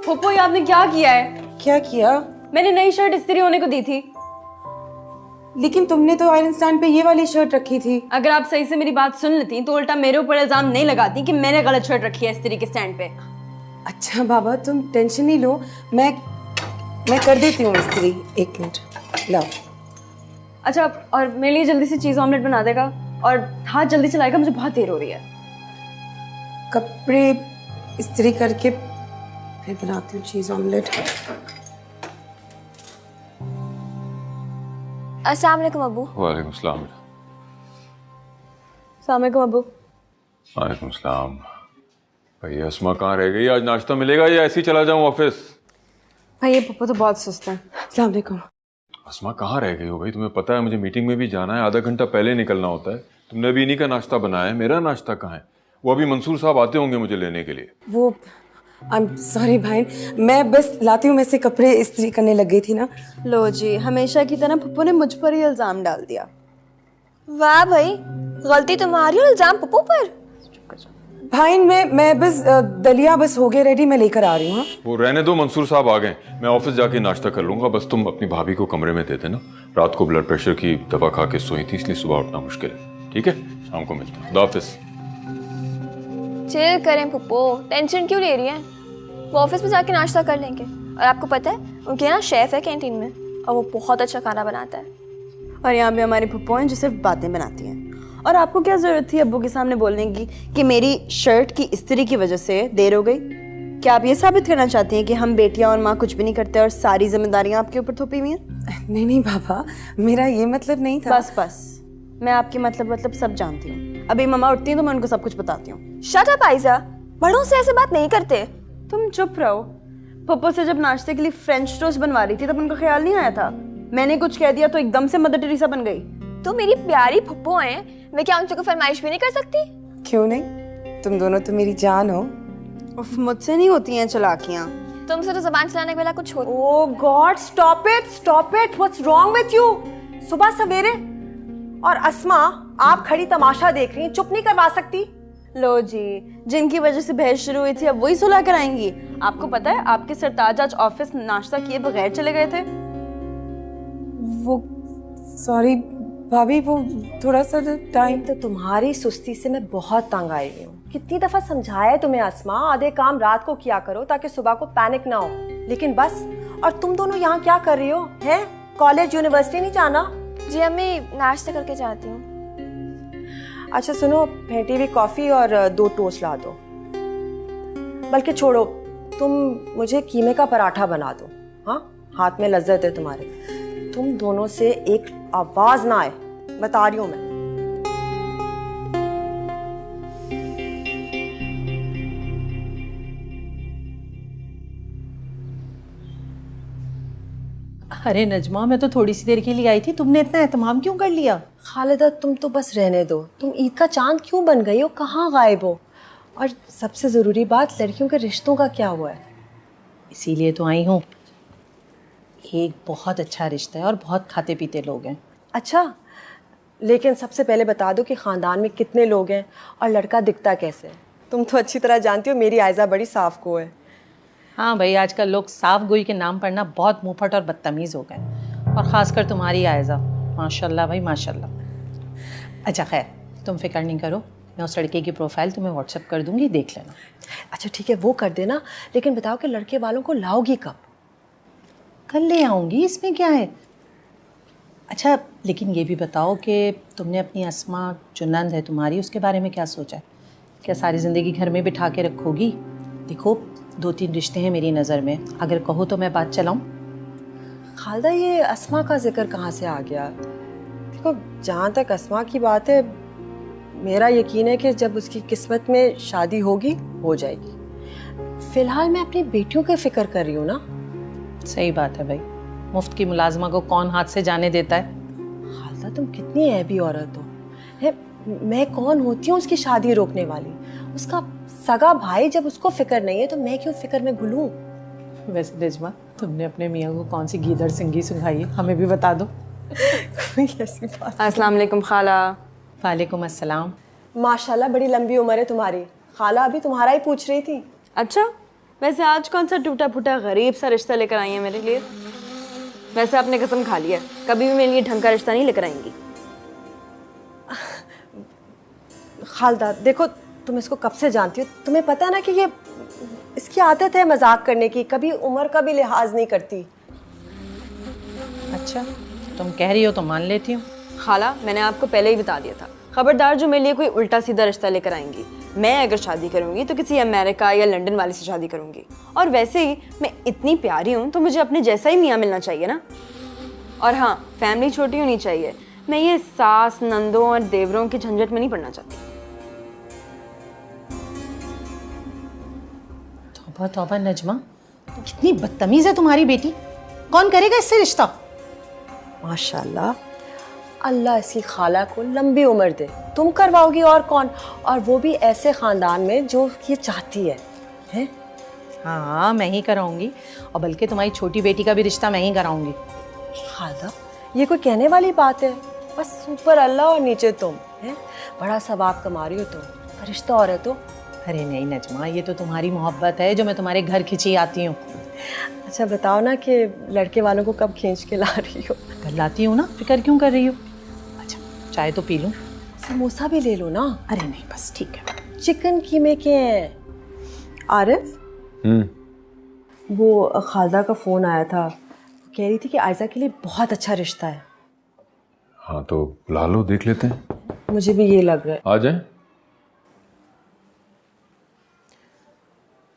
फूफो ये आपने क्या किया है? क्या किया? मैंने नई शर्ट इस्त्री होने को दी थी। लेकिन तुमने तो आयरन स्टैंड पे ये वाली शर्ट रखी थी। अगर आप सही से मेरी बात सुन लेती तो उल्टा मेरे ऊपर इल्जाम नहीं लगाती कि मैंने गलत शर्ट रखी है इस्त्री के स्टैंड पे। अच्छा बाबा तुम टेंशन नहीं लो, मैं कर देती हूँ इस्त्री। एक मिनट लाओ। अच्छा, और मेरे लिए जल्दी से चीज ऑमलेट बना देगा और हाथ जल्दी चलाएगा, मुझे बहुत देर हो रही है। कपड़े इस्त्री करके फिर बनाती हूँ चीज ऑमलेट। अस्सलाम वालेकुम अब्बू। वालेकुम सलाम। अस्सलाम वालेकुम अब्बू। वालेकुम सलाम। भाई अस्मा कहाँ रह गई? आज नाश्ता मिलेगा या ऐसे ही चला जाऊँ ऑफिस? भाई ये पप्पू तो बहुत सुस्त है। अस्सलाम वालेकुम। अस्मा कहाँ रह गई हो भाई? तुम्हें पता है मुझे मीटिंग में भी जाना है, आधा घंटा पहले निकलना होता है। तुमने अभी इन्हीं का नाश्ता बनाया है, मेरा नाश्ता कहाँ है? वो अभी मंसूर साहब आते होंगे मुझे लेने के लिए। वो आई एम सॉरी भाई, मैं बस लाती हूँ, मैं से कपड़े इस्त्री करने लग गई थी ना। लो जी, हमेशा की तरह पप्पू ने मुझ पर ही इल्जाम डाल दिया। वाह भाई, गलती तुम्हारी और इल्जाम पप्पू पर। भाई मैं बस दलिया बस हो गए रेडी, मैं लेकर आ रही हूँ। वो रहने दो, मंसूर साहब आ गए, मैं ऑफिस जाके नाश्ता कर लूंगा। बस तुम अपनी भाभी को कमरे में दे देना, रात को ब्लड प्रेशर की दवा खा के सोई थी इसलिए सुबह उठना मुश्किल है। ठीक है, शाम को मिलते हैं। खुदा हाफिज। चिल करें पप्पू, टेंशन क्यों ले रही हैं? वो ऑफिस में जाके नाश्ता कर लेंगे। और आपको पता है उनके यहाँ शेफ है कैंटीन में और वो बहुत अच्छा खाना बनाता है। और यहाँ पे हमारी पप्पू हैं जो सिर्फ बातें बनाती हैं। और आपको क्या जरूरत थी अब्बू के सामने बोलने की कि मेरी शर्ट की इस्त्री की वजह से देर हो गई? क्या आप ये साबित करना चाहती हैं कि हम बेटियां और माँ कुछ भी नहीं करते और सारी जिम्मेदारियां आपके ऊपर थोपी हुई हैं? नहीं बाबा, मेरा ये मतलब नहीं था। बस मैं आपकी मतलब सब जानती हूँ। अभी मम्मा उठती हैं तो मैं उनको सब कुछ बताती हूँ। शट अप आइजा, बड़ों से ऐसे बात नहीं करते। तुम चुप रहो। पप्पू से जब नाश्ते के लिए फ्रेंच टोस्ट बनवा रही थी तब उनको ख्याल नहीं आया था? मैंने कुछ कह दिया तो एकदम से मदर टेरेसा बन गई। तो मेरी प्यारी पप्पू हैं, मैं क्या उनसे कोई फरमाइश भी नहीं कर सकती? क्यों नहीं, तुम दोनों तो मेरी जान हो। उफ, मुझसे नहीं होती हैं चालाकियां। तुमसे तो जुबान चलाने के वाला कुछ होता। Oh God, stop it, what's wrong with you? सुबह सवेरे। और अस्मा, आप खड़ी तमाशा देख रही हैं, चुप नहीं करवा सकती? लो जी, जिनकी वजह से बहस शुरू हुई थी अब वही सुलह कराएंगी। आपको पता है आपके सरताज आज ऑफिस नाश्ता किए बगैर चले गए थे। वो सॉरी भाभी, वो थोड़ा सा टाइम। तो तुम्हारी सुस्ती से मैं बहुत तंग आई हूँ। कितनी दफा समझाया है तुम्हें अस्मा, आधे काम रात को किया करो ताकि सुबह को पैनिक ना हो। लेकिन बस, और तुम दोनों यहाँ क्या कर रही हो? हैं, कॉलेज यूनिवर्सिटी नहीं जाना? जी अम्मी, नाश्ता करके जाती हूँ। अच्छा सुनो, फेंटी हुई कॉफी और 2 टोस्ट ला दो। बल्कि छोड़ो, तुम मुझे कीमे का पराठा बना दो। हाँ, हाथ में लज्जत है तुम्हारे। तुम दोनों से एक आवाज ना आए, बता रही हूं मैं। अरे नजमा, मैं तो थोड़ी सी देर के लिए आई थी, तुमने इतना एहतमाम क्यों कर लिया? खालिदा, तुम तो बस रहने दो। तुम ईद का चांद क्यों बन गई हो? कहाँ गायब हो? और सबसे ज़रूरी बात, लड़कियों के रिश्तों का क्या हुआ है? इसीलिए तो आई हूँ। एक बहुत अच्छा रिश्ता है और बहुत खाते पीते लोग हैं। अच्छा, लेकिन सबसे पहले बता दो कि ख़ानदान में कितने लोग हैं और लड़का दिखता कैसे है? तुम तो अच्छी तरह जानती हो मेरी आयज़ा बड़ी साफ को है। हाँ भाई, आजकल लोग साफ गोई के नाम पर ना बहुत मुंहफट और बदतमीज़ हो गए, और ख़ासकर तुम्हारी आयज़ा, माशाल्लाह भाई माशाल्लाह। अच्छा खैर, तुम फिक्र नहीं करो, मैं उस लड़के की प्रोफाइल तुम्हें व्हाट्सएप कर दूंगी, देख लेना। अच्छा ठीक है, वो कर देना, लेकिन बताओ कि लड़के वालों को लाओगी कब? कल ले आऊँगी, इसमें क्या है। अच्छा, लेकिन ये भी बताओ कि तुमने अपनी अस्मा जो नंद है तुम्हारी, उसके बारे में क्या सोचा है? क्या सारी ज़िंदगी घर में बिठा के रखोगी? देखो, 2-3 रिश्ते हैं मेरी नज़र में, अगर कहो तो मैं बात चलाऊं। खालिदा, ये अस्मा का जिक्र कहाँ से आ गया? देखो, जहाँ तक अस्मा की बात है, मेरा यकीन है कि जब उसकी किस्मत में शादी होगी, हो जाएगी। फिलहाल मैं अपनी बेटियों की फिक्र कर रही हूँ ना। सही बात है भाई, मुफ्त की मुलाजमा को कौन हाथ से जाने देता है। खालिदा, तुम कितनी ऐबी औरत हो। है, मैं कौन होती हूँ उसकी शादी रोकने वाली? उसका सगा भाई जब उसको फिक्र नहीं है तो मैं क्यों फिक्र में घुलूं? वैसे नजमा, तुमने अपने मियाँ को कौन सी गीदड़ सिंगी सुनाई है, हमें भी बता दो। कोई ऐसी बात। अस्सलाम वालेकुम खाला। वालेकुम अस्सलाम। माशाल्लाह, बड़ी लंबी उम्र है तुम्हारी। खाला अभी तुम्हारा ही पूछ रही थी। अच्छा, वैसे आज कौन सा टूटा फूटा गरीब सा रिश्ता लेकर आई है मेरे लिए? वैसे आपने कसम खा लिया कभी भी मेरे लिए ढंग का रिश्ता नहीं लेकर आएंगी। खालदा देखो, तुम इसको कब से जानती हो, तुम्हें पता है ना कि ये इसकी आदत है मजाक करने की, कभी उम्र का भी लिहाज नहीं करती। अच्छा, तुम कह रही हो तो मान लेती हूँ। खाला, मैंने आपको पहले ही बता दिया था, खबरदार जो मेरे लिए कोई उल्टा सीधा रिश्ता लेकर आएंगी। मैं अगर शादी करूंगी तो किसी अमेरिका या लंदन वाले से शादी करूंगी। और वैसे ही मैं इतनी प्यारी हूँ तो मुझे अपने जैसा ही मियाँ मिलना चाहिए ना। और हाँ, फैमिली छोटी होनी चाहिए। मैं ये सास, नंदों और देवरों की झंझट में नहीं पड़ना चाहती। तौबा तौबा नजमा, कितनी बदतमीज है तुम्हारी बेटी। कौन करेगा इससे रिश्ता? माशाल्लाह, अल्लाह इसकी खाला को लंबी उम्र दे। तुम करवाओगी और कौन, और वो भी ऐसे ख़ानदान में जो ये चाहती है, हैं? हाँ, मैं ही कराऊंगी, और बल्कि तुम्हारी छोटी बेटी का भी रिश्ता मैं ही कराऊंगी। खाला, ये कोई कहने वाली बात है? बस ऊपर अल्लाह और नीचे तुम, हैं? बड़ा सवाब कमा रही हो तुम, फरिश्ता और है तो। अरे नहीं नजमा, ये तो तुम्हारी मोहब्बत है जो मैं तुम्हारे घर खिंची आती हूँ। अच्छा बताओ ना कि लड़के वालों को कब खींच के ला रही हो? कर लाती हूँ ना, फिक्र क्यों कर रही हो? अच्छा, चाय तो पी लूँ? समोसा भी ले लो ना। अरे नहीं, बस ठीक है। चिकन कीमे के हैं। आरिफ, वो खालदा का फ़ोन आया था, कह रही थी कि आयजा के लिए बहुत अच्छा रिश्ता है। हाँ तो बुला लो, देख लेते हैं। मुझे भी ये लग रहा है। आ जाए।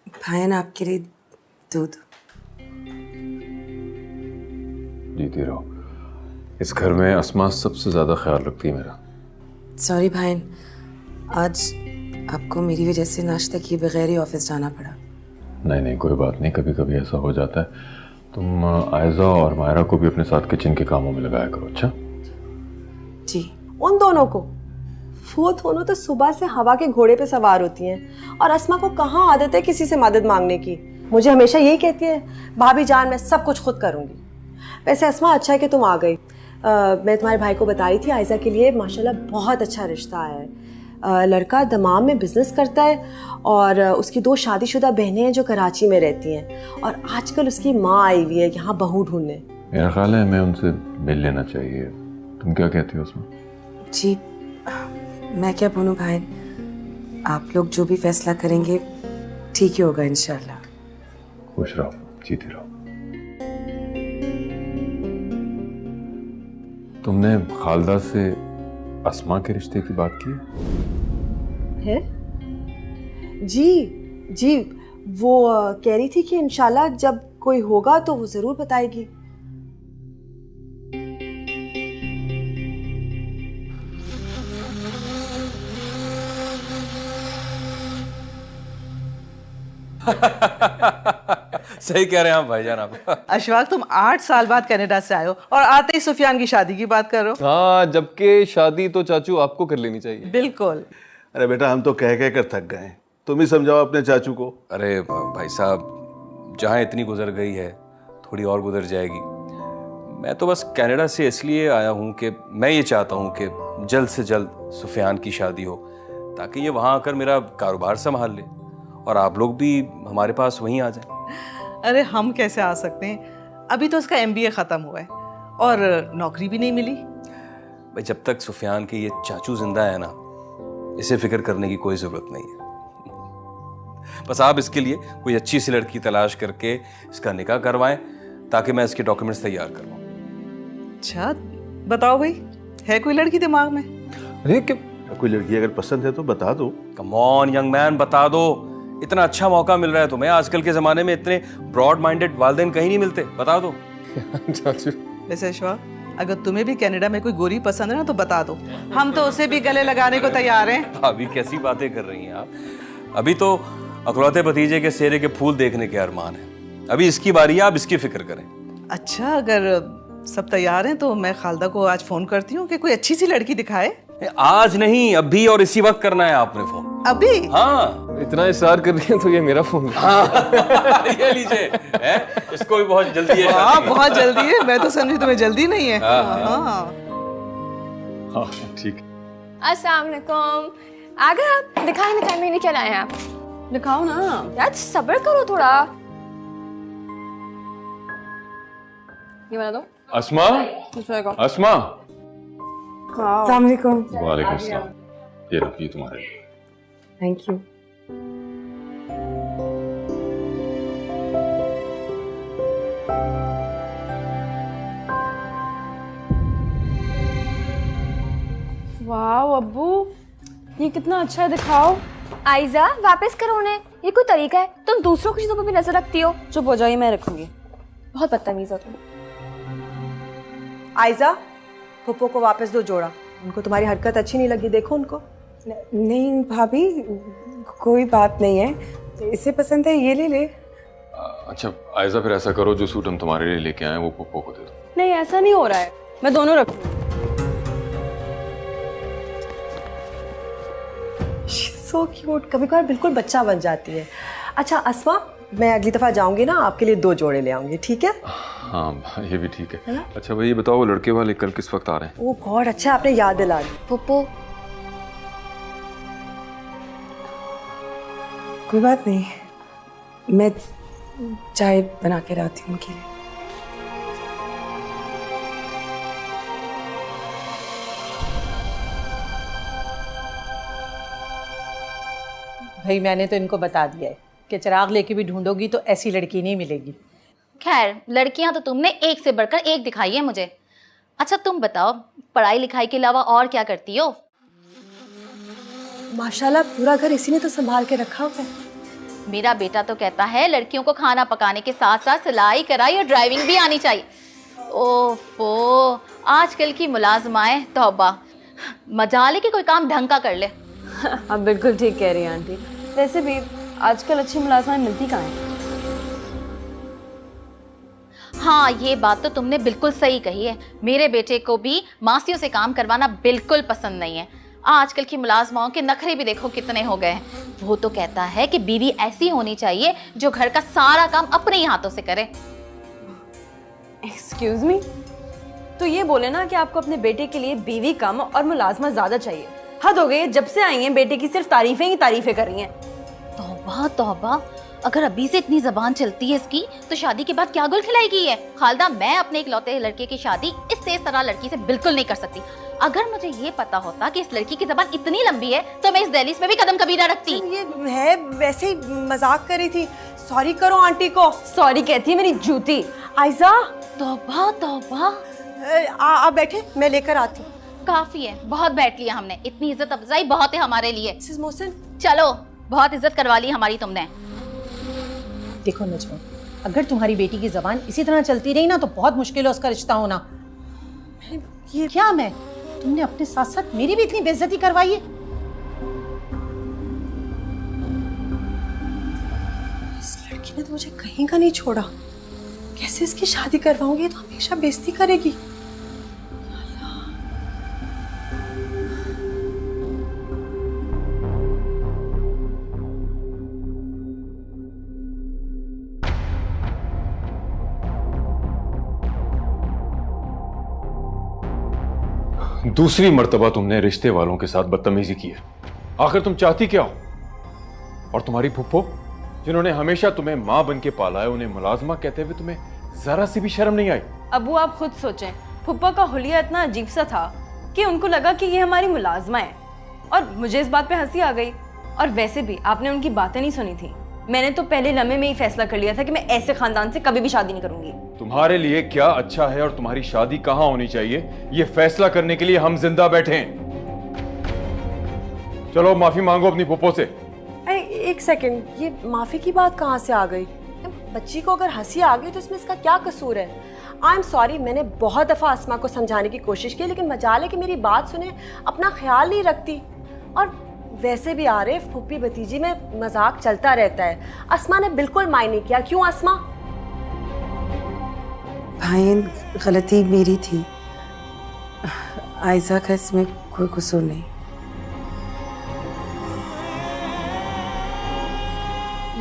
भाई ना आपके लिए दूध। जीती रहो। इस घर में अस्मा सबसे ज्यादा ख्याल रखती है मेरा। सॉरी भाई, आज आपको मेरी वजह से नाश्ता किए बगैर ही ऑफिस जाना पड़ा। नहीं नहीं, कोई बात नहीं, कभी कभी ऐसा हो जाता है। तुम आयजा और मायरा को भी अपने साथ किचन के कामों में लगाया करो। अच्छा जी। उन दोनों को, वो दोनों तो सुबह से हवा के घोड़े पे सवार होती हैं, और अस्मा को कहाँ आदत है किसी से मदद मांगने की। मुझे हमेशा यही कहती है, भाभी जान मैं सब कुछ खुद करूँगी। वैसे अस्मा, अच्छा है कि तुम आ गई। मैं तुम्हारे भाई को बता रही थी, आयजा के लिए माशाल्लाह बहुत अच्छा रिश्ता है। लड़का दमाम में बिजनेस करता है, और उसकी 2 शादीशुदा बहनें हैं जो कराची में रहती हैं, और आजकल उसकी माँ आई हुई है यहाँ बहू ढूंढने। मेरा ख्याल है हमें उनसे मिल लेना चाहिए। तुम क्या कहती हो उसमें? जी, मैं क्या बोलूँ भाई, आप लोग जो भी फैसला करेंगे ठीक ही होगा इंशाल्लाह। खुश रहो, जीती रहो। तुमने खालदा से अस्मा के रिश्ते की बात की है? जी जी, वो कह रही थी कि इंशाल्लाह जब कोई होगा तो वो जरूर बताएगी। सही कह रहे हैं आप भाईजान। आप अशफाक, तुम 8 साल बाद कनाडा से आए हो और आते ही सुफियान की शादी की बात करो। हाँ, जबकि शादी तो चाचू आपको कर लेनी चाहिए। बिल्कुल। अरे बेटा, हम तो कह कर थक गए। तुम ही समझाओ अपने चाचू को। अरे भाई साहब, जहाँ इतनी गुजर गई है थोड़ी और गुजर जाएगी। मैं तो बस कनाडा से इसलिए आया हूँ कि मैं ये चाहता हूँ कि जल्द से जल्द सुफियान की शादी हो, ताकि ये वहाँ आकर मेरा कारोबार संभाल ले और आप लोग भी हमारे पास वहीं आ जाएं। अरे हम कैसे आ सकते हैं, अभी तो उसका MBA ख़त्म हुआ है और नौकरी भी नहीं मिली। भाई, जब तक सुफियान के ये चाचू जिंदा है ना, इसे फिक्र करने की कोई ज़रूरत नहीं है। बस आप इसके लिए कोई अच्छी सी लड़की तलाश करके इसका निकाह करवाएं, ताकि मैं इसके डॉक्यूमेंट्स तैयार करवाऊं। अच्छा बताओ भाई, है कोई लड़की दिमाग में? अरे कोई लड़की अगर पसंद है तो बता दो। कम ऑन यंग मैन, बता दो। इतना अच्छा मौका मिल रहा है तुम्हें। आजकल के ज़माने में इतने ब्रॉड माइंडेड वालिदैन कहीं नहीं मिलते। बता दो। चाचू, वैसे अशफाक, अगर तुम्हें भी कनाडा में कोई गोरी पसंद है ना तो बता दो, हम तो उसे भी गले लगाने को तैयार हैं। अभी कैसी बातें कर रही हैं आप? अभी तो अकलौते भतीजे के सेहरे के फूल देखने के अरमान है। अभी इसकी बारी है, आप इसकी फिक्र करें। अच्छा, अगर सब तैयार हैं तो मैं खालदा को आज फ़ोन करती हूँ कि कोई अच्छी सी लड़की दिखाए। आज नहीं, अभी और इसी वक्त करना है आपने फोन। अभी? हाँ। इतना इशार कर रही है तो ये मेरा फोन है। हाँ। ये लीजिए, इसको भी बहुत जल्दी है। हाँ, बहुत जल्दी है। मैं तो समझी तुम्हें जल्दी नहीं है। हाँ, ठीक। अस्सलाम वालेकुम। आ गए आप? दिखाएं दिखाएं, मेरे क्या लाए हैं आप? दिखाओ ना। यार सब्र करो थोड़ा। ये बना दो। अस्मा, दूसरा का। अस्मा। अस्सलाम वालेकुम। वालेकुम सलाम। ये रखिए तुम्हारे लिए। Thank you. वाह अब्बू, ये कितना अच्छा है, दिखाओ। आइजा वापस करो उन्हें, ये कोई तरीका है? तुम दूसरों की चीजों पर भी नजर रखती हो। चुप हो जाइए, मैं रखूंगी। बहुत बदतमीज हो तुम। आयजा, फुप्पो को वापस दो जोड़ा। उनको तुम्हारी हरकत अच्छी नहीं लगी, देखो उनको। नहीं भाभी, कोई बात नहीं है, इसे पसंद है ये ले ले। अच्छा आयजा, फिर ऐसा करो, जो सूट हम तुम्हारे लिए लेके आए वो पप्पो को दे दो। नहीं ऐसा नहीं हो रहा है, मैं दोनों रखूंगी। सो क्यूट, कभी कभार बिल्कुल बच्चा बन जाती है। अच्छा अस्मा, मैं अगली दफा जाऊंगी ना, आपके लिए 2 जोड़े ले आऊंगी, ठीक है? हाँ ये भी ठीक है। अच्छा भाई ये बताओ, वो लड़के वाले कल किस वक्त आ रहे हैं? ओ गॉड, अच्छा आपने याद दिला दी। पुप्पो कोई बात नहीं, मैं चाय बना के लाती हूँ उनके लिए। भाई मैंने तो इनको बता दिया है कि चिराग लेके भी ढूंढोगी तो ऐसी लड़की नहीं मिलेगी। खैर लड़कियां तो तुमने एक से बढ़कर एक दिखाई है मुझे। अच्छा तुम बताओ, पढ़ाई लिखाई के अलावा और क्या करती हो? माशाल्लाह पूरा घर इसी ने तो संभाल के रखा हुआ है। मेरा बेटा तो कहता है लड़कियों को खाना पकाने के साथ साथ सिलाई कढ़ाई और ड्राइविंग भी आनी चाहिए। ओफो, आजकल की मुलाजमाएं, तौबा, मजाल है कि कोई काम ढंग का कर ले। आप बिल्कुल ठीक कह रही हैं आंटी। वैसे भी आजकल अच्छी मुलाजमाएं मिलती कहाँ हैं? हाँ ये बात तो तुमने बिल्कुल सही कही है। मेरे बेटे को भी मासियों से काम करवाना बिल्कुल पसंद नहीं है। आजकल की मुलाजमाओं के नखरे भी देखो कितने हो गए हैं। वो तो कहता है कि बीवी ऐसी होनी चाहिए जो घर का सारा काम अपने ही हाथों से करे। एक्सक्यूज मी, तो ये बोले ना कि आपको अपने बेटे के लिए बीवी कम और मुलाजमा ज्यादा चाहिए। हद हो गई है, जब से आई हैं बेटे की सिर्फ तारीफें ही तारीफें कर रही हैं। तौबा तौबा, अगर अभी से इतनी जबान चलती है इसकी तो शादी के बाद क्या गुल खिलाएगी है? खालदा, मैं अपने इकलौते लड़के की शादी इस तेज तरह लड़की से बिल्कुल नहीं कर सकती। अगर मुझे ये पता होता कि इस लड़की की जबान इतनी लंबी है तो मैं इस दहलीज में भी कदम कभी ना रखती। ये है वैसे ही मजाक कर रही थी। सॉरी करो आंटी को। सॉरी कहती है मेरी जूती। आयजा, तौबा तौबा। आप बैठे, मैं लेकर आती हूँ। काफी है, बहुत बैठ लिया हमने। इतनी इज्जत अफजाई बहुत है हमारे लिए। मिसेस मोहसिन, चलो, बहुत इज्जत करवा ली हमारी तुमने। देखो नजमा, अगर तुम्हारी बेटी की जबान इसी तरह चलती रही ना तो बहुत मुश्किल है उसका रिश्ता होना। ये क्या मैं, तुमने अपने साथ साथ मेरी भी इतनी बेइज्जती करवाई है। इस लड़की ने तो मुझे कहीं का नहीं छोड़ा। कैसे इसकी शादी करवाऊंगी, तो हमेशा बेइज्जती करेगी। दूसरी मर्तबा तुमने रिश्ते वालों के साथ बदतमीजी की है। आखिर तुम चाहती क्या हो? और तुम्हारी फुप्पो जिन्होंने हमेशा तुम्हें माँ बन के पाला है, उन्हें मुलाजमा कहते हुए तुम्हें जरा सी भी शर्म नहीं आई? अबू आप खुद सोचें, फुप्पा का हुलिया इतना अजीब सा था कि उनको लगा कि ये हमारी मुलाजमा है और मुझे इस बात पे हंसी आ गई। और वैसे भी आपने उनकी बातें नहीं सुनी थी। मैंने तो पहले लम्हे में ही फैसला कर लिया था कि मैं ऐसे खानदान से कभी भी शादी नहीं करूंगी। तुम्हारे लिए क्या अच्छा है और तुम्हारी शादी कहाँ होनी चाहिए, ये फैसला करने के लिए हम जिंदा बैठे हैं। चलो माफी मांगो अपनी फुप्पो से। अरे एक सेकंड, ये माफी की बात कहाँ से आ गई? बच्ची को अगर हंसी आ गई तो इसमें इसका क्या कसूर है? आई एम सॉरी, मैंने बहुत दफा अस्मा को समझाने की कोशिश की, लेकिन मजाल है कि मेरी बात सुने, अपना ख्याल नहीं रखती। और वैसे भी आरिफ, फुप्पी भतीजी में मजाक चलता रहता है। अस्मा ने बिल्कुल माइंड नहीं किया। क्यों अस्मा? भाई गलती मेरी थी, आयजा का इसमें कोई कसूर नहीं।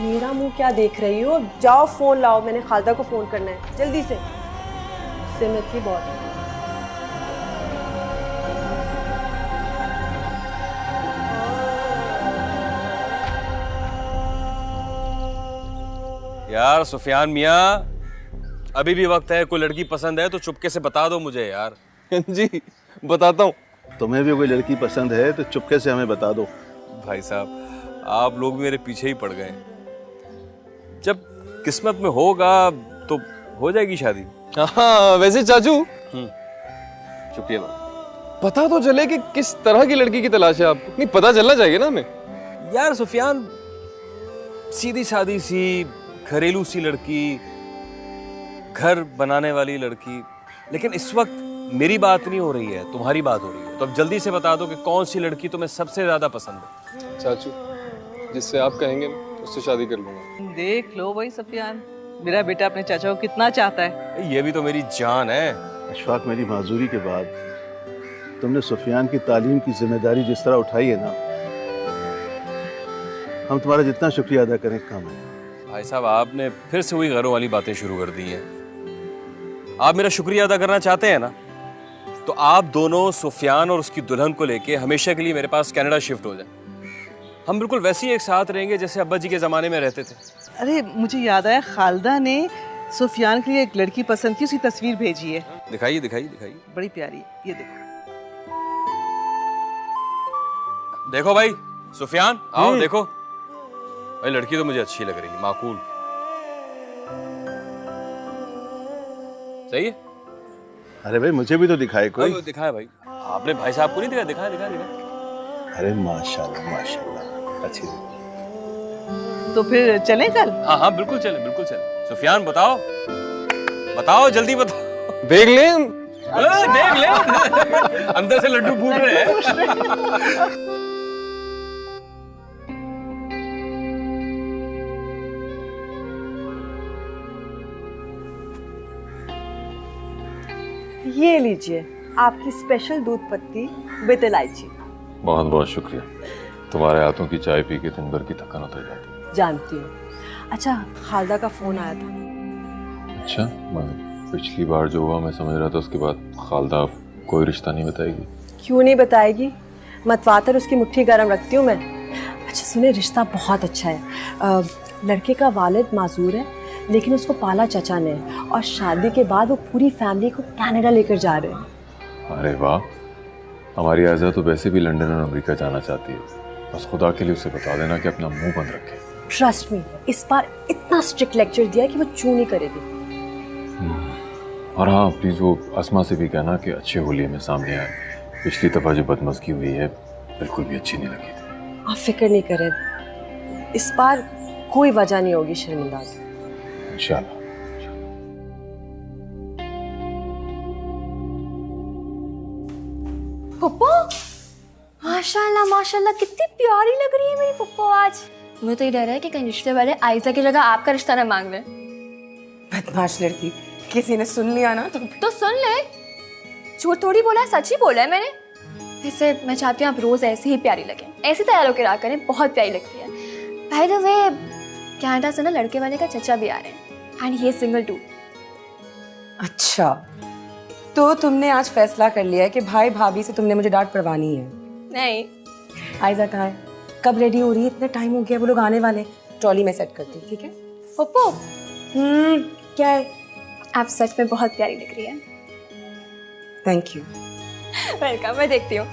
मेरा मुंह क्या देख रही हो? जाओ फोन लाओ, मैंने खालदा को फोन करना है जल्दी से। उससे मैं थी बहुत। यार सुफियान मियाँ, अभी भी वक्त है। कोई लड़की पसंद है तो चुपके से बता दो मुझे यार। जी बताता हूँ। तुम्हें भी कोई लड़की पसंद है तो चुपके से हमें बता दो। भाई साहब, आप लोग मेरे पीछे ही पड़ गए। जब किस्मत में होगा तो हो जाएगी शादी। हाँ वैसे चाचू, शुक्रिया। पता तो चले कि किस तरह की लड़की की तलाश है आपको। नहीं पता चलना चाहिए ना हमें। यार सुफियान, सीधी सादी सी घरेलू सी लड़की, घर बनाने वाली लड़की। लेकिन इस वक्त मेरी बात नहीं हो रही है, तुम्हारी बात हो रही है। तो अब जल्दी से बता दो कि कौन सी लड़की तुम्हें सबसे ज्यादा पसंद है। चाचू, जिससे आप कहेंगे उससे शादी कर लूंगा। देख लो भाई सफियान, मेरा बेटा अपने चाचा को कितना चाहता है। ये भी तो मेरी जान है। अशफाक, मेरी माजूरी के बाद तुमने सुफियान की तालीम की जिम्मेदारी जिस तरह उठाई है ना, हम तुम्हारा जितना शुक्रिया अदा करें कम है। भाई साहब, आपने फिर से वही घरों वाली बातें शुरू कर दी हैं। आप मेरा शुक्रिया अदा करना चाहते हैं ना, तो आप दोनों सुफियान और उसकी दुल्हन को लेके हमेशा के लिए मेरे पास कनाडा शिफ्ट हो जाएं। हम बिल्कुल वैसे ही एक साथ रहेंगे जैसे अब्बा जी के ज़माने में रहते थे। अरे मुझे याद आया, खालदा ने सुफियान के लिए एक लड़की पसंद की, उसकी तस्वीर भेजी है। दिखाइए दिखाइए दिखाइए। बड़ी प्यारी, ये देखो। देखो भाई सुफियान, आओ देखो। भाई लड़की तो मुझे अच्छी लग रही है, माकूल। सही है। अरे भाई मुझे भी तो दिखाए कोई। दिखाया भाई, आपने भाई साहब को नहीं दिखाया? दिखाया दिखाया दिखाया। अरे माशाल्लाह माशाल्लाह, अच्छी। तो फिर चलें कल? हाँ हाँ बिल्कुल चले, बिल्कुल चले। सुफियान बताओ, बताओ जल्दी बताओ। देख लें। देख ले। अंदर से लड्डू फूट रहे हैं। ये लीजिए आपकी स्पेशल दूध पत्ती विद इलायची। बहुत बहुत शुक्रिया। तुम्हारे हाथों की चाय पी के दिन भर की थकान उतर जाती है। जानती हूँ। अच्छा, खालदा का फोन आया था। अच्छा, मैं पिछली बार जो हुआ मैं समझ रहा था उसके बाद खालदा कोई रिश्ता नहीं बताएगी। क्यों नहीं बताएगी? मतवातर उसकी मुट्ठी गर्म रखती हूँ मैं। अच्छा सुने, रिश्ता बहुत अच्छा है। लड़के का वालिद माजूर है, लेकिन उसको पाला चचा ने, और शादी के बाद वो पूरी फैमिली को कनाडा लेकर जा रहे हैं। अरे वाह, हमारी आयजा तो वैसे भी लंदन और अमेरिका जाना चाहती है। बस खुदा के लिए उसे बता देना कि अपना मुंह बंद रखे। ट्रस्ट मी, इस बार इतना स्ट्रिक्ट लेक्चर दिया कि वो चू नहीं करेगी। और हाँ प्लीज वो अस्मा से भी कहना कि अच्छे होलिये में सामने आए। पिछली दफा जो बदमज़गी हुई है बिल्कुल भी अच्छी नहीं लगी थी। आप फिक्र नहीं करें, इस बार कोई वजह नहीं होगी शर्मिंदा की। इंशाल्लाह। पप्पू, माशाल्लाह माशाल्लाह कितनी प्यारी लग रही है मेरी पप्पू आज। मुझे तो ये डर है कि कहीं रिश्ते वाले आयजा की जगह आपका रिश्ता ना मांग ले। बदमाश लड़की, किसी ने सुन लिया ना तो सुन ले। झूठ थोड़ी बोला है, सच ही बोला है मैंने। वैसे मैं चाहती हूँ आप रोज ऐसे ही प्यारी लगें, ऐसे तैयार होकर रहा करें, बहुत प्यारी लगती है। बाय द वे, कनाडा से ना लड़के वाले का चचा भी आ रहे हैं, and he is single too. अच्छा, तो तुमने आज फैसला कर लिया है कि भाई भाभी से तुमने मुझे डांट पड़वानी है? नहीं। आयजा कहाँ है? कब रेडी हो रही है? इतना टाइम हो गया, वो लोग आने वाले। ट्रॉली में सेट करती हूँ, ठीक है? पप्पू, क्या है? आप सच में बहुत प्यारी लग रही है। Thank you. वेलकम, मैं देखती हूँ।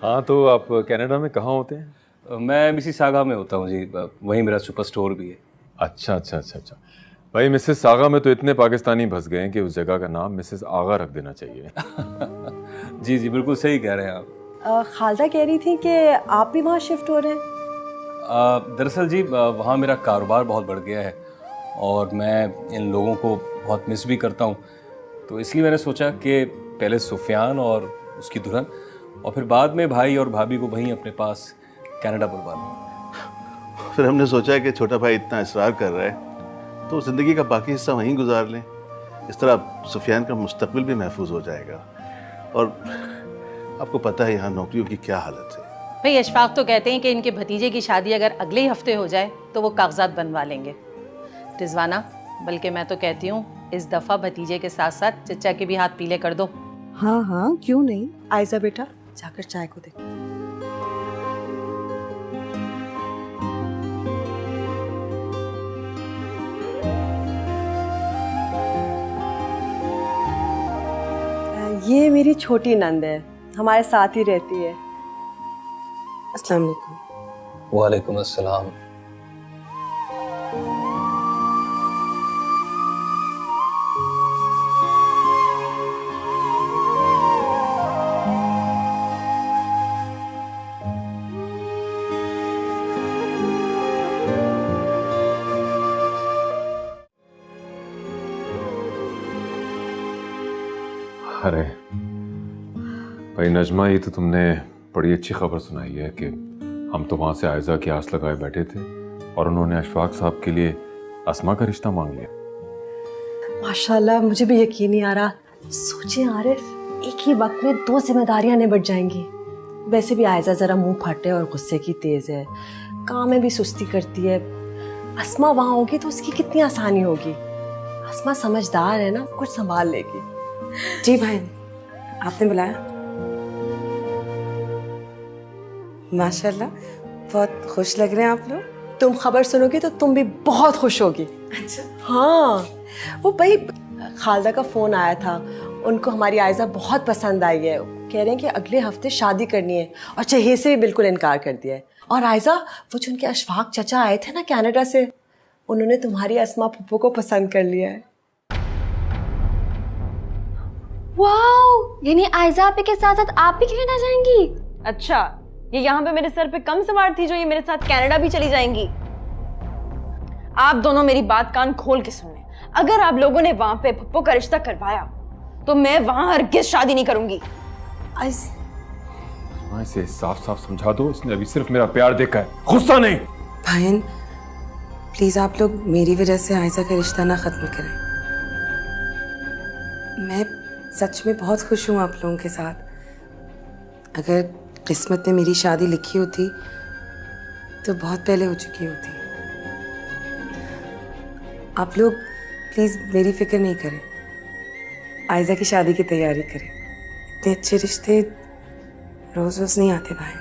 हाँ तो आप कनाडा में कहाँ होते हैं? मैं मिसिसागा में होता हूँ जी, वहीं मेरा सुपर स्टोर भी है। अच्छा अच्छा अच्छा अच्छा। भाई मिसेस सागा में तो इतने पाकिस्तानी फंस गए हैं कि उस जगह का नाम मिसेस आगा रख देना चाहिए। जी जी बिल्कुल सही कह रहे हैं आप। खालदा कह रही थी कि आप भी वहाँ शिफ्ट हो रहे हैं। दरअसल जी वहाँ मेरा कारोबार बहुत बढ़ गया है और मैं इन लोगों को बहुत मिस भी करता हूँ, तो इसलिए मैंने सोचा कि पहले सुफियान और उसकी दुल्हन और फिर बाद में भाई और भाभी को वहीं अपने पास कनाडा बुलवा लूँ। फिर हमने सोचा कि छोटा भाई इतना इसरार कर रहा है तो ज़िंदगी का बाकी हिस्सा वहीं गुजार लें। इस तरह सुफियान का मुस्तकबिल भी महफूज हो जाएगा। और आपको पता है यहाँ नौकरियों की क्या हालत है। भाई अशफाक तो कहते हैं कि इनके भतीजे की शादी अगर अगले ही हफ्ते हो जाए तो वो कागजात बनवा लेंगे। रिजवाना, बल्कि मैं तो कहती हूँ इस दफ़ा भतीजे के साथ साथ चचा के भी हाथ पीले कर दो। हाँ हाँ, क्यों नहीं। आयजा बेटा, जाकर चाय को दे। ये मेरी छोटी नंद है, हमारे साथ ही रहती है। अस्सलाम वालेकुम। वालेकुम अस्सलाम। अरे भाई नजमा, ये तो तुमने बड़ी अच्छी खबर सुनाई है कि हम तो वहाँ से आयजा की आस लगाए बैठे थे और उन्होंने अशफाक साहब के लिए अस्मा का रिश्ता मांग लिया। माशाल्लाह, मुझे भी यकीन नहीं आ रहा। सोचिए आरिफ, एक ही वक्त में 2 जिम्मेदारियां निपट जाएंगी। वैसे भी आयजा जरा मुंह फटे और गुस्से की तेज है, काम में भी सुस्ती करती है। अस्मा वहाँ होगी तो उसकी कितनी आसानी होगी। अस्मा समझदार है ना, कुछ संभाल लेगी। जी भाई, आपने बुलाया? माशाल्लाह, बहुत खुश लग रहे हैं आप लोग। तुम खबर सुनोगी तो तुम भी बहुत खुश होगी। अच्छा। हाँ, वो भाई खालदा का फोन आया था, उनको हमारी आयजा बहुत पसंद आई है। कह रहे हैं कि अगले हफ्ते शादी करनी है और जहेज से भी बिल्कुल इनकार कर दिया है। और आयजा, वो जो उनके अशफाक चचा आए थे ना कनाडा से, उन्होंने तुम्हारी अस्मा फुप्पो को पसंद कर लिया है। वाओ, यानी आयजा आपे के साथ साथ आप भी कनाडा जाएंगी? अच्छा, ये यहाँ पे मेरे सर पे कम सवार थी जो ये मेरे साथ कनाडा भी चली जाएंगी। आप दोनों मेरी बात कान खोल के सुन लें। अगर आप लोगों ने वहां पे पप्पो का रिश्ता करवाया तो मैं वहां हरगिज शादी नहीं करूंगी। इसे साफ साफ समझा दो, इसने अभी सिर्फ मेरा प्यार देखा है, गुस्सा नहीं। भाईन, प्लीज आप लोग मेरी वजह से आयजा का रिश्ता ना खत्म करें। मैं सच में बहुत खुश हूँ आप लोगों के साथ। अगर किस्मत में मेरी शादी लिखी होती तो बहुत पहले हो चुकी होती। आप लोग प्लीज मेरी फिक्र नहीं करें, आयजा की शादी की तैयारी करें। इतने अच्छे रिश्ते रोज रोज नहीं आते भाई।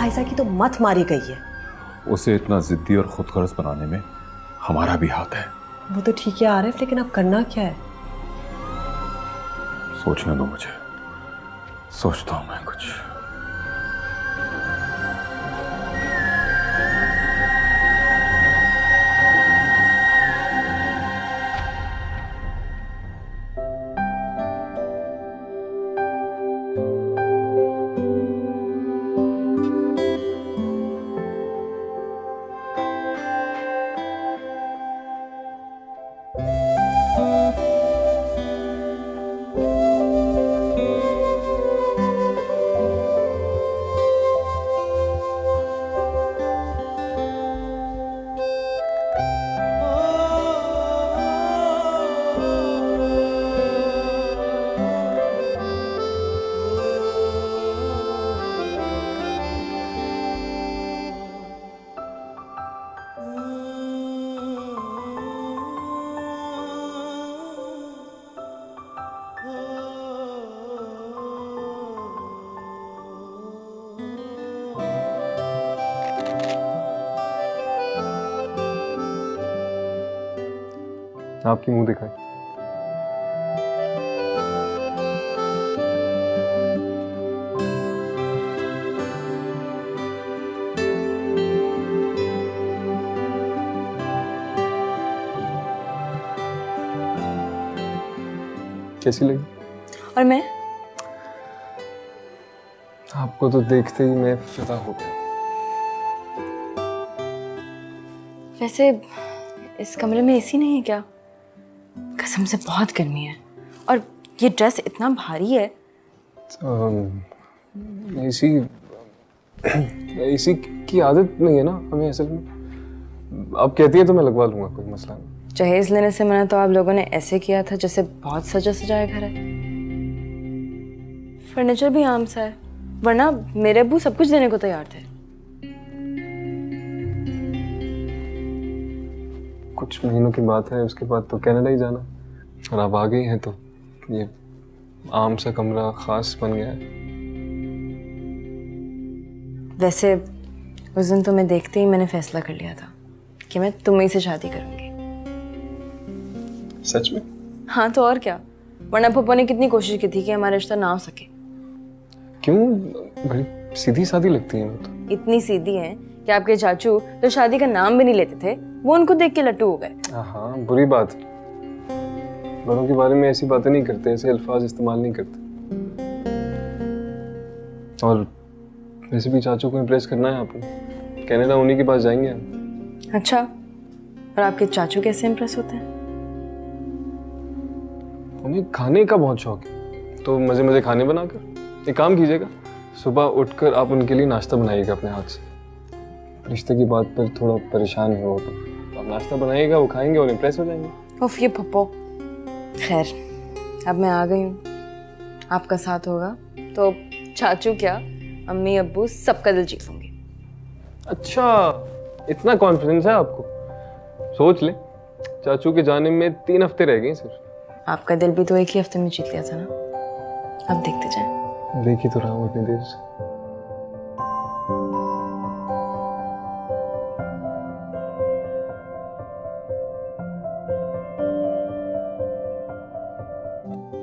आयजा की तो मत मारी गई है। उसे इतना जिद्दी और खुदगर्ज बनाने में हमारा भी हाथ है। वो तो ठीक है आरिफ, लेकिन अब करना क्या है? सोचने दो मुझे, सोचता हूं मैं कुछ। आपकी मुंह दिखाई। कैसी लगी? और मैं आपको तो देखते ही मैं फिदा हो गया। वैसे इस कमरे में एसी नहीं है क्या? कसम से बहुत गर्मी है और ये ड्रेस इतना भारी है। एसी की आदत नहीं है ना हमें असल में। आप कहती है तो मैं लगवा लूंगा, कोई मसला नहीं। जहेज लेने से मना तो आप लोगों ने ऐसे किया था जैसे बहुत सजा सजाया घर है। फर्नीचर भी आम सा है, वरना मेरे अब्बू सब कुछ देने को तैयार थे। कुछ महीनों की बात है, उसके बाद तो कनाडा ही जाना, और आप आ गई हैं तो ये आम सा कमरा खास बन गया है। वैसे उस दिन तुम्हें देखते ही मैंने फैसला कर लिया था कि मैं तुम्हीं से शादी करूंगी। सच में? हाँ तो और क्या, वरना पप्पा ने कितनी कोशिश की थी कि हमारा रिश्ता ना हो सके। क्यों? बड़ी सीधी सादी लगती है वो तो। इतनी सीधी है कि आपके चाचू तो शादी का नाम भी नहीं लेते थे, वो उनको देख के लट्टू हो गए। हाँ, बुरी बात। बड़ों के बारे में ऐसी बातें नहीं करते, ऐसे अल्फाज इस्तेमाल नहीं करते। और वैसे भी चाचू को इम्प्रेस करना है आपने, कनाडा उन्हीं के पास जाएंगे हम। अच्छा, और आपके चाचू कैसे इम्प्रेस होते हैं? उन्हें खाने का बहुत शौक है, तो मजे मजे खाने बनाकर। एक काम कीजिएगा, सुबह उठकर आप उनके लिए नाश्ता बनाइएगा अपने हाथ से। रिश्ते की बात पर थोड़ा परेशान है वो, तो आप नाश्ता बनाइएगा, वो खाएंगे और इम्प्रेस हो जाएंगे। उफ ये पप्पो। खैर, अब मैं आ गई हूँ, आपका साथ होगा तो चाचू क्या अम्मी अब्बू सबका दिल जीत लूंगी। अच्छा, इतना कॉन्फिडेंस है आपको? सोच ले, चाचू के जाने में 3 हफ्ते रह गए सिर्फ। आपका दिल भी तो एक ही हफ्ते में जीत लिया था ना, अब देखते जाएं। देख ही तो रहा हूँ इतनी देर से।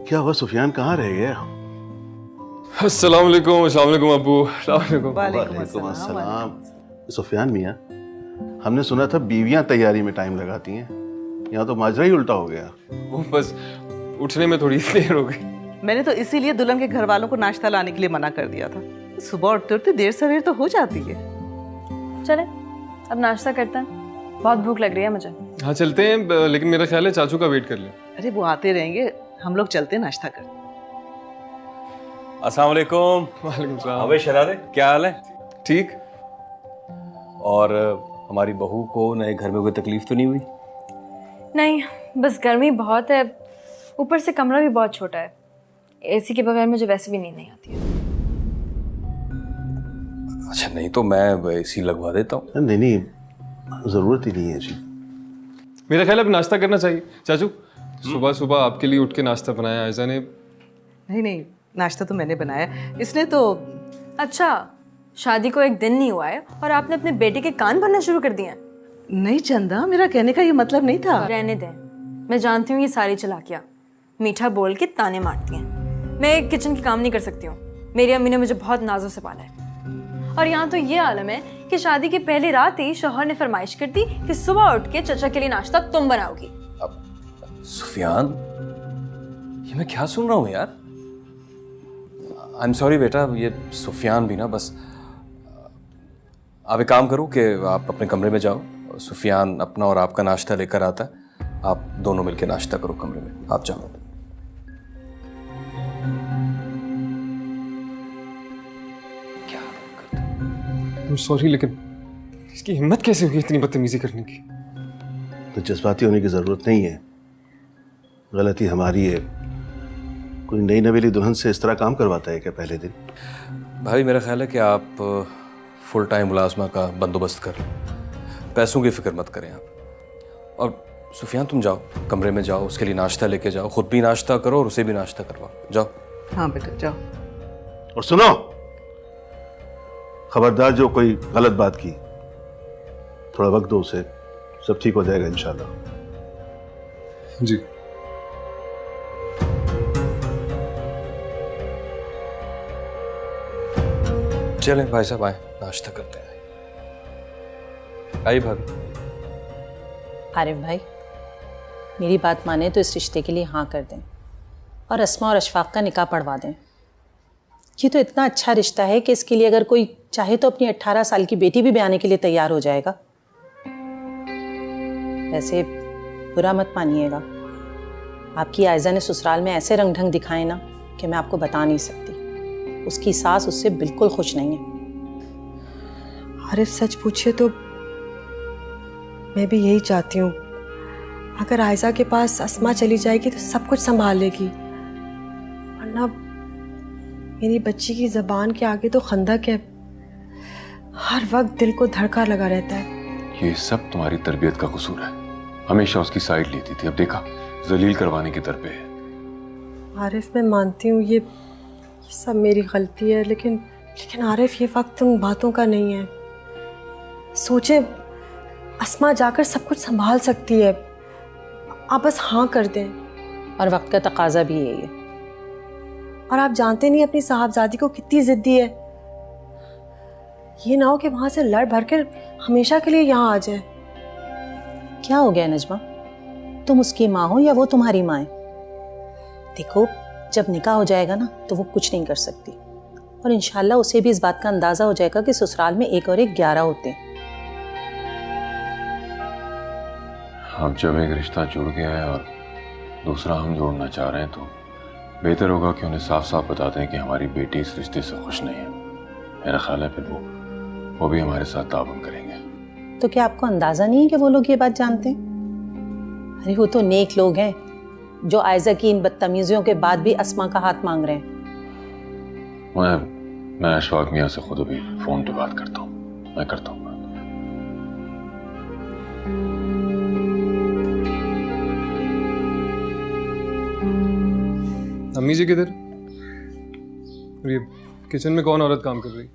क्या हुआ सुफियान, कहाँ रह गया? अस्सलाम वालेकुम। अस्सलाम वालेकुम अब्बू। अस्सलाम वालेकुम। वालेकुम अस्सलाम। सुफियान मियाँ, हमने सुना था बीवियां तैयारी में टाइम लगाती हैं, यहाँ तो माजरा ही उल्टा हो गया। वो बस उठने में थोड़ी देर हो गई। मैंने तो इसीलिए दुल्हन के घर वालों को नाश्ता लाने के लिए मना कर दिया था। सुबह उठते उठते देर सवेर तो हो जाती है। चले अब नाश्ता करते हैं, बहुत भूख लग रही है मुझे। हाँ चलते हैं, लेकिन मेरा ख्याल है चाचू का वेट कर लें। अरे वो आते रहेंगे, हम लोग चलते हैं नाश्ता करते। अस्सलाम वालेकुम। वालेकुम सलाम। अबे शरादे, क्या हाल है? ठीक। और हमारी बहू को नए घर में कोई तकलीफ तो नहीं हुई? नहीं, बस गर्मी बहुत है, ऊपर से कमरा भी बहुत छोटा है। एसी के बगैर मुझे वैसे भी नींद नहीं आती है। अच्छा, नहीं तो मैं एसी लगवा देता हूँ। नहीं नहीं, जरूरत ही नहीं है जी। मेरा ख्याल है अब नाश्ता करना चाहिए। चाचू, सुबह सुबह आपके लिए उठ के नाश्ता बनाया आयजा ने। नहीं नहीं, नाश्ता तो मैंने बनाया, इसने तो। अच्छा, शादी को एक दिन नहीं हुआ है और आपने अपने बेटे के कान भरना शुरू कर दिए हैं। नहीं चंदा, मेरा कहने का ये मतलब नहीं था। रहने दें, मैं जानती हूँ ये सारी चालाकियाँ मीठा बोल के ताने मारती हैं। मैं किचन की काम नहीं कर सकती हूँ, मेरी अम्मी ने मुझे बहुत नाजों से पाला है। और यहाँ तो ये आलम है कि शादी की पहली रात ही शौहर ने फरमाइश कर दी कि सुबह उठ के चचा के लिए नाश्ता तुम बनाओगी। सुफियान, ये मैं क्या सुन रहा हूँ यार? आई एम सॉरी बेटा, ये सुफियान भी ना बस। आप एक काम करो कि आप अपने कमरे में जाओ, सुफियान अपना और आपका नाश्ता लेकर आता है, आप दोनों मिलकर नाश्ता करो कमरे में। आप जाओ। क्या करते? I'm सॉरी, लेकिन इसकी हिम्मत कैसे हुई इतनी बदतमीजी करने की? तो जज्बाती होने की जरूरत नहीं है, गलती हमारी है। कोई नई नवेली दुल्हन से इस तरह काम करवाता है क्या पहले दिन? भाई मेरा ख्याल है कि आप फुल टाइम मुलाजमा का बंदोबस्त कर लो, पैसों की फिक्र मत करें आप। और सुफियान तुम जाओ कमरे में जाओ, उसके लिए नाश्ता लेके जाओ, खुद भी नाश्ता करो और उसे भी नाश्ता करवाओ। जाओ। हाँ बेटा जाओ। और सुनो, खबरदार जो कोई गलत बात की, थोड़ा वक्त दो उसे, सब ठीक हो जाएगा इंशाल्लाह। जी। चलें भाई साहब, आए नाश्ता करते हैं। आइए भाभी। आरिफ भाई, मेरी बात माने तो इस रिश्ते के लिए हाँ कर दें और अस्मा और अशफाक का निकाह पढ़वा दें। ये तो इतना अच्छा रिश्ता है कि इसके लिए अगर कोई चाहे तो अपनी 18 साल की बेटी भी ब्याने के लिए तैयार हो जाएगा। वैसे बुरा मत मानिएगा, आपकी आयजा ने ससुराल में ऐसे रंग ढंग दिखाए ना कि मैं आपको बता नहीं सकती। उसकी सास उससे बिल्कुल खुश नहीं है। आरिफ सच पूछे तो मैं भी यही चाहती हूँ, अगर आयजा के पास अस्मा चली जाएगी तो सब कुछ संभाल लेगी, वरना मेरी बच्ची की ज़बान के आगे तो खंदक है, हर वक्त दिल को धड़का लगा रहता है। ये सब तुम्हारी तरबियत का कसूर है। हमेशा उसकी साइड लेती थी, अब देखा जलील करवाने की दर पे है। आरिफ, मैं मानती हूँ ये सब मेरी गलती है, लेकिन आरिफ, ये वक्त उन बातों का नहीं है। सोचे अस्मा जाकर सब कुछ संभाल सकती है, आप बस हाँ कर दें। और वक्त का तकाजा भी यही है। और आप जानते नहीं अपनी साहबजादी को कितनी जिद्दी है। ये ना हो कि वहां से लड़ भर कर हमेशा के लिए यहाँ आ जाए। क्या हो गया नजमा, तुम उसकी माँ हो या वो तुम्हारी माँ है? देखो, जब निकाह हो जाएगा ना तो वो कुछ नहीं कर सकती, और इंशाल्लाह उसे भी इस बात का अंदाजा हो जाएगा कि ससुराल में एक और एक 11 होते हैं। अब जब एक रिश्ता जुड़ गया है और दूसरा हम जोड़ना चाह रहे हैं तो बेहतर होगा कि उन्हें साफ साफ बता दें कि हमारी बेटी इस रिश्ते से खुश नहीं है। मेरा ख्याल है फिर वो भी हमारे साथ ताबन करेंगे। तो क्या आपको अंदाजा नहीं है कि वो लोग ये बात जानते हैं? अरे वो तो नेक लोग हैं जो आयजा की इन बदतमीजियों के बाद भी अस्मा का हाथ मांग रहे हैं। मैं अशफाक मियां से खुद अभी फोन पे बात करता हूँ। मैं करता हूँ बात। अम्मी जी किधर? और ये किचन में कौन औरत काम कर रही?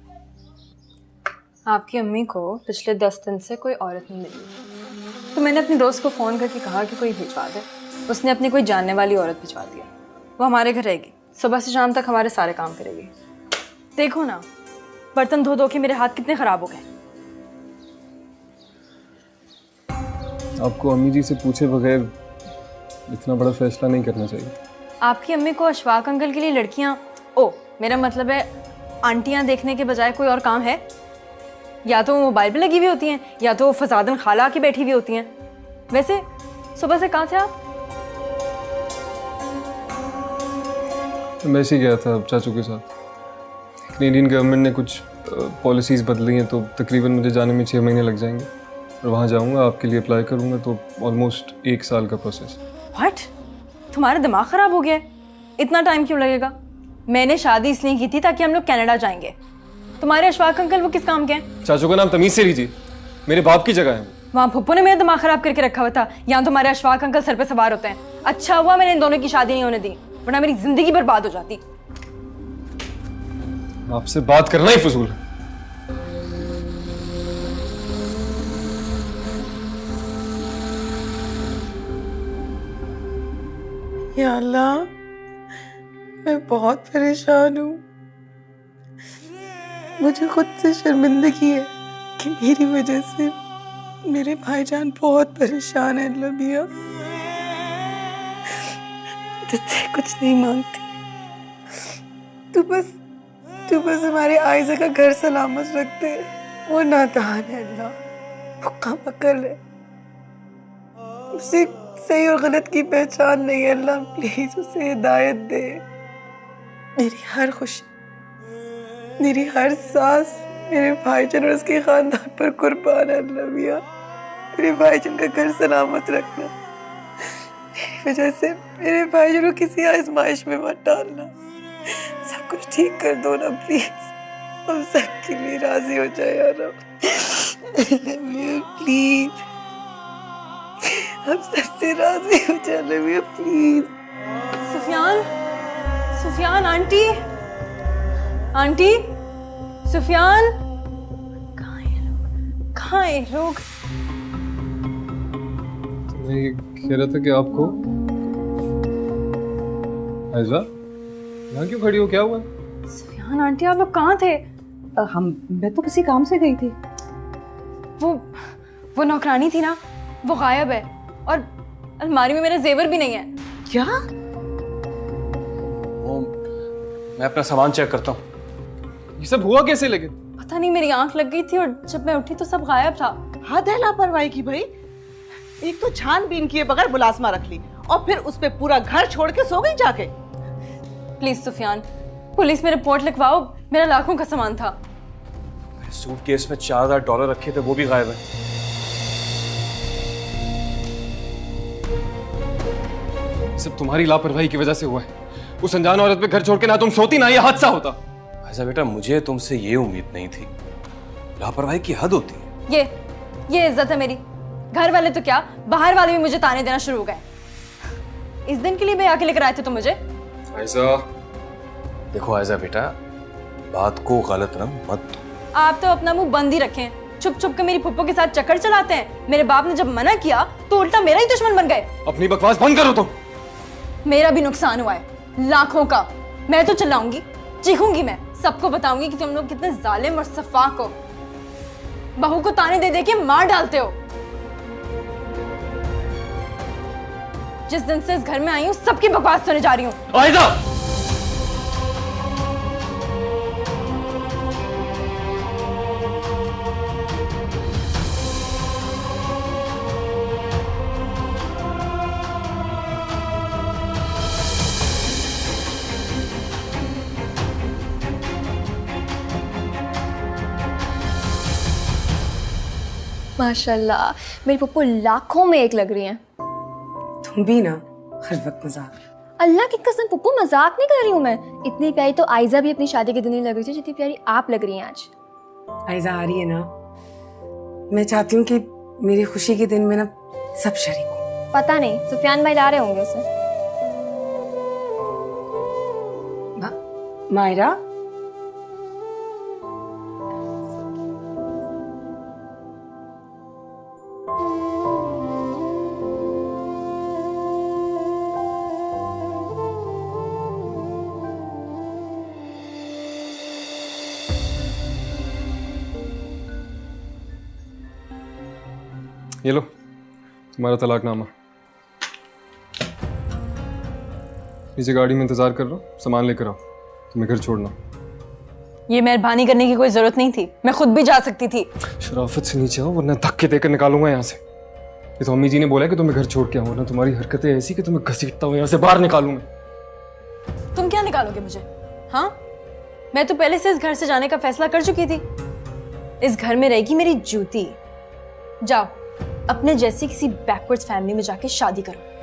आपकी अम्मी को पिछले 10 दिन से कोई औरत नहीं मिली, तो मैंने अपने दोस्त को फ़ोन करके कहा कि कोई भिजवा दे। उसने अपनी कोई जानने वाली औरत भिजवा दिया। वो हमारे घर रहेगी, सुबह से शाम तक हमारे सारे काम करेगी। देखो ना, बर्तन धो धो के मेरे हाथ कितने ख़राब हो गए। आपको अम्मी जी से पूछे बगैर इतना बड़ा फैसला नहीं करना चाहिए। आपकी अम्मी को अशफाक अंकल के लिए लड़कियाँ, मेरा मतलब है आंटियाँ देखने के बजाय कोई और काम है? या तो वो मोबाइल पे लगी हुई होती हैं, या तो फसादन खाला की बैठी हुई होती हैं। वैसे सुबह से कहाँ थे आप? मैं ऐसे ही गया था चाचू के साथ। कनेडियन गवर्नमेंट ने कुछ पॉलिसीज़ बदली हैं, तो तकरीबन मुझे जाने में 6 महीने लग जाएंगे। और वहाँ जाऊँगा, आपके लिए अप्लाई करूँगा, तो ऑलमोस्ट 1 साल का प्रोसेस। व्हाट? तुम्हारा दिमाग ख़राब हो गया है? इतना टाइम क्यों लगेगा? मैंने शादी इसलिए की थी ताकि हम लोग कनाडा जाएंगे। तुम्हारे अशफाक अंकल वो किस काम के हैं? चाचू का नाम तमीज़ से लीजिए, मेरे बाप की जगह है। वहाँ फुप्पो ने मेरा दिमाग ख़राब करके रखा हुआ था, यहाँ तुम्हारे अशफाक अंकल सर पे सवार होते हैं। अच्छा हुआ मैंने इन दोनों की शादी नहीं होने दी, वरना मेरी ज़िंदगी बर्बाद हो जाती। आपसे बात करना ही फजूल है। या अल्लाह, मैं बहुत परेशान हूँ। मुझे खुद से शर्मिंदगी है कि मेरी वजह से मेरे भाईजान बहुत परेशान है। अल्लाह मियां, तुझसे कुछ नहीं मांगती, तू बस हमारे आयजा का घर सलामत रख दे। वो नादान है अल्लाह, वो कम अकल है, उसे सही और गलत की पहचान नहीं है। अल्लाह प्लीज उसे हिदायत दे। मेरी हर खुशी, मेरी हर सांस मेरे भाईजान और उसके खानदान पर कुर्बान है। अल्लाह मियां, मेरे भाईजान का घर सलामत रखना। मेरी वजह से मेरे भाईजान को किसी आजमाइश में मत डालना। सब कुछ ठीक कर दो ना प्लीज, हम सब के लिए राजी हो जाए यार। प्लीज हम सबसे राजी हो जाए प्लीज। सुफियान आंटी, सुफियान, कहाँ है लोग? मैं ये कह रहा था कि आपको आयजा, यहाँ क्यों खड़ी हो, क्या हुआ? सुफियान आंटी, आप लोग कहाँ थे? मैं तो किसी काम से गई थी। वो नौकरानी थी ना, वो गायब है, और अलमारी में मेरे जेवर भी नहीं है। क्या? मैं अपना सामान चेक करता हूँ। ये सब हुआ कैसे? लेकिन पता नहीं, मेरी आंख लग गई थी और जब मैं उठी तो सब गायब था। हद है लापरवाही की भाई। एक तो छानबीन किए बगैर मुलाजमा रख ली और फिर उस पे पूरा घर छोड़ के सो गई जाके। प्लीज सुफियान, पुलिस में रिपोर्ट लिखवाओ, मेरा लाखों का सामान था। सूटकेस में $4000 रखे थे, वो भी गायब है। सब तुम्हारी लापरवाही की वजह से हुआ है। उस अनजान औरत पे घर छोड़ के ना तुम सोती ना ये हादसा होता। ऐसा बेटा, मुझे तुमसे ये उम्मीद नहीं थी। लापरवाही की हद होती है। ये इज्जत है मेरी। घर वाले तो क्या, बाहर वाले भी मुझे ताने देना शुरू हो गए। इस दिन के लिए भी आके लेकर आए थे तुम मुझे? ऐसा देखो ऐसा बेटा, बात को गलत ना मत दो। आप तो अपना मुंह बंद ही रखें। छुप छुप के मेरी फुप्पो के साथ चक्कर चलाते हैं। मेरे बाप ने जब मना किया तो उल्टा मेरा ही दुश्मन बन गए। अपनी बकवास बंद करो तुम। मेरा भी नुकसान हुआ है, लाखों का। मैं तो चिल्लाऊंगी, चीखूंगी, मैं सबको बताऊंगी कि तुम लोग कितने जालिम और सफाक हो। बहू को ताने दे दे के मार डालते हो। जिस दिन से इस घर में आई हूँ सबकी बकवास सुने जा रही हूँ। आयजा, माशाल्लाह, मेरी पप्पू लाखों में एक लग रही हैं। तुम भी ना हर वक्त मजाक। अल्लाह की कसम पप्पू, मजाक नहीं कर रही हूँ मैं। इतनी प्यारी तो आयजा भी अपनी शादी के दिन नहीं लग रही थी जितनी प्यारी आप लग रही हैं आज। आयजा आ रही है ना, मैं चाहती हूँ कि मेरी खुशी के दिन में ना सब शरीक हो। पता नहीं, सुफियान भाई ला रहे होंगे उसे। मायरा, ये लो तुम्हारा तलाकनामा। नीचे गाड़ी में इंतजार कर रहा हूँ, सामान लेकर आओ, तुम्हें घर छोड़ना। ये मेहरबानी करने की कोई जरूरत नहीं थी, मैं खुद भी जा सकती थी। शराफत से नीचे आओ वरना धक्के देकर निकालूंगा यहाँ से। ये तो अम्मी जी ने बोला कि तुम्हें घर छोड़ के आओ, वरना तुम्हारी हरकतें ऐसी कि तुम्हें घसीटता हूँ यहाँ से बाहर निकालूंगा। तुम क्या निकालोगे मुझे? हाँ, मैं तो पहले से इस घर से जाने का फैसला कर चुकी थी। इस घर में रहेगी मेरी जूती। जाओ अपने जैसी किसी बैकवर्ड्स फैमिली में जाके शादी करो।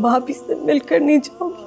भाभी से मिलकर नहीं जाऊंगी।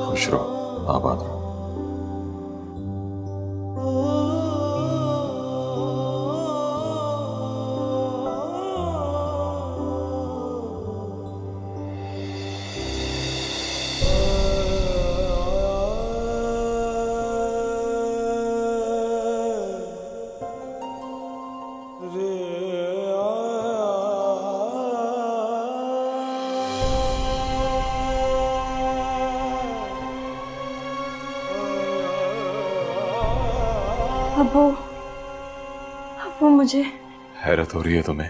खुश रहो, आबाद रहो। अबू मुझे हैरत हो रही है तुम्हें?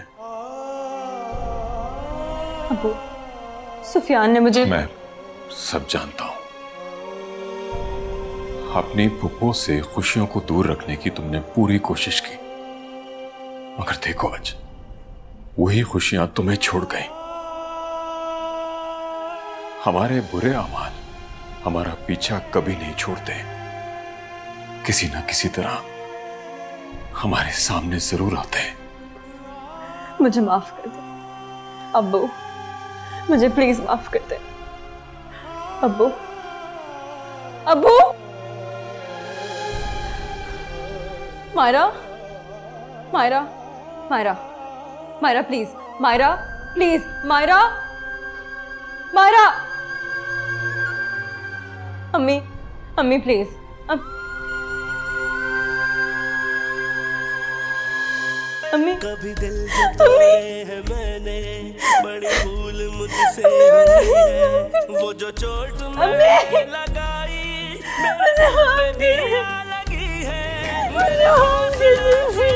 अबू, सुफियान ने मुझे। मैं सब जानता हूं। अपनी फुप्पो से खुशियों को दूर रखने की तुमने पूरी कोशिश की, मगर देखो आज वही खुशियां तुम्हें छोड़ गई। हमारे बुरे अमाल हमारा पीछा कभी नहीं छोड़ते, किसी ना किसी तरह हमारे सामने जरूर आते हैं। मुझे माफ कर दे अब्बू, मुझे प्लीज माफ कर दे अब्बू। अब्बू, मायरा, मायरा, मायरा, मायरा प्लीज, मायरा प्लीज, मायरा, मायरा, अम्मी, अम्मी प्लीज, अम्मी, कभी दिल जताए है मैंने, बड़ी भूल मुझसे हुई है, वो जो चोट मैंने लगाई मेरे दिल पे भी लगी है, मेरे हौसले से